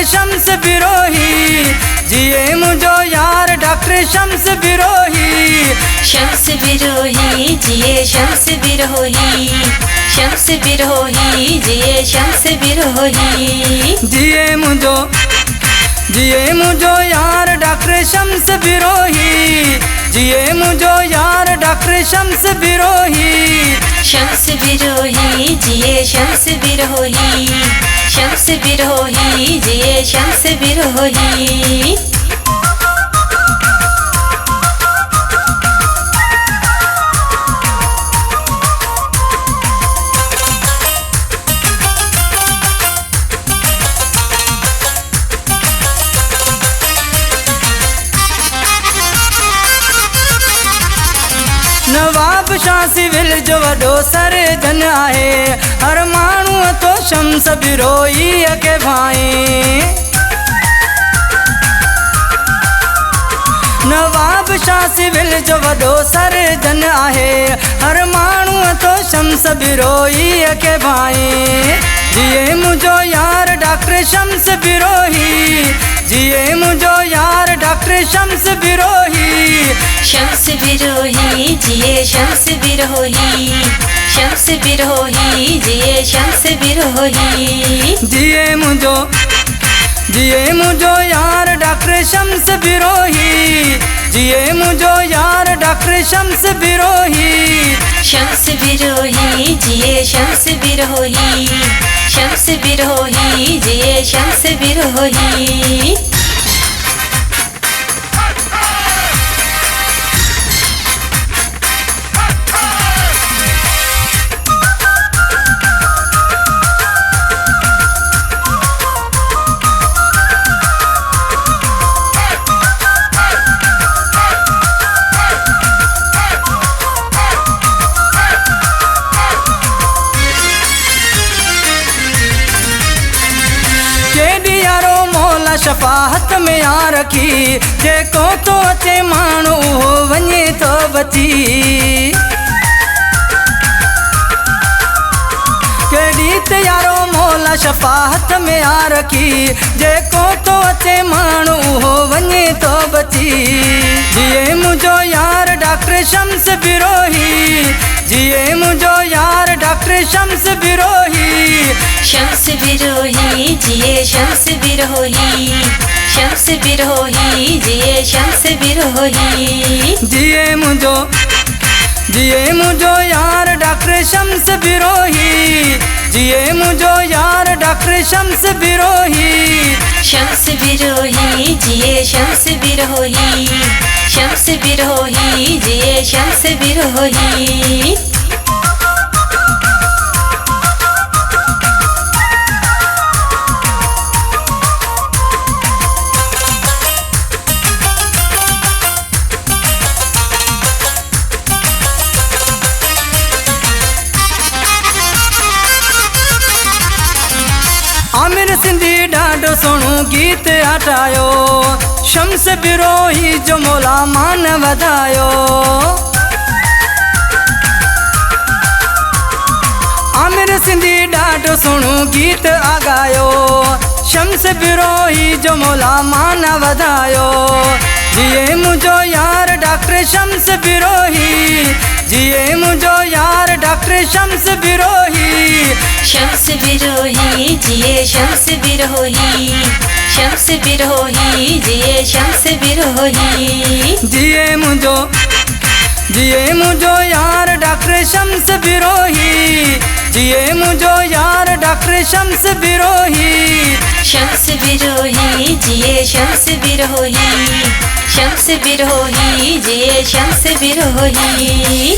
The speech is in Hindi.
शम्स बिरोही, जिए मुझो यार डॉक्टर शम्स बिरोही। शम्स बिरोही जिए शम्स बिरोही, शम्स बिरोही जिए शम्स बिरोही। जिए मुझो यार डॉक्टर शम्स बिरोही, जिए मुझो यार डॉक्टर शम्स बिरोही। शम्स बिरोही जिए शम्स बिरोही, शम्स बिरोही जिए शम्स बिरोही। नवाब शाह सिविल जो वॾो सर्जन आहे, हर माण्हू तो शम्स बिरोही के भाई। नवाब शाह सिविल जो वॾो सर्जन आहे, हर माण्हू तो शम्स बिरोही के भाई। जिए मुझो यार डॉक्टर शम्स बिरोही, जिए मुझो यार डॉक्टर शम्स बिरोही। शम्स बिरोही जिए शम्स बिरोही, शम्स बिरोही जिए शम्स बिरोही। जिए मुझो यार डॉक्टर शम्स बिरोही, जिए मुझो यार डॉक्टर शम्स बिरोही। शम्स बिरोही जिए शम्स बिरोही, शम्स बिरोही जिए शम्स बिरोही। शफाहत में आ रखी, जेको तो अचे माण्हू उहो वञे तो बची। केॾी त यारो मौला शफाहत में आ रखी, जेको तो अचे माण्हू उहो वञे तो बची। जिए मुझो यार डॉक्टर शम्स बिरोही, जिए मुझो यार डॉक्टर शम्स बिरोही। शम्स बिरोही जिए शम्स बिरोही, शम्स बिरोही जिए शम्स बिरोही। जिए मुझो यार डॉक्टर शम्स बिरोही, जिए मुझो यार डॉक्टर शम्स बिरोही। शम्स बिरोही जिए शम्स बिरोही, शम्स बिरोही जिए शम्स बिरोही। आमिर सिंधी ॾाढो सुहिणो गीत हटायो, शम्स बिरोही जो मौला मान वधायो। आमिर सिंधी ॾाढो सुहिणो गीत आगायो, शम्स बिरोही जो मौला मान वधायो। जिए मुझो यार डॉक्टर शम्स बिरोही, जिए मुझो यार डॉक्टर शम्स बिरोही। शम्स बिरोही जिए शम्स बिरोही, शम्स बिरोही जिए शम्स बिरोही। जिए मुझो यार डॉक्टर शम्स बिरोही, जिए मुझो यार डॉक्टर शम्स बिरोही। शम्स बिरोही जिए शम्स बिरोही, शम्स बिरोही जिए शम्स बिरोही।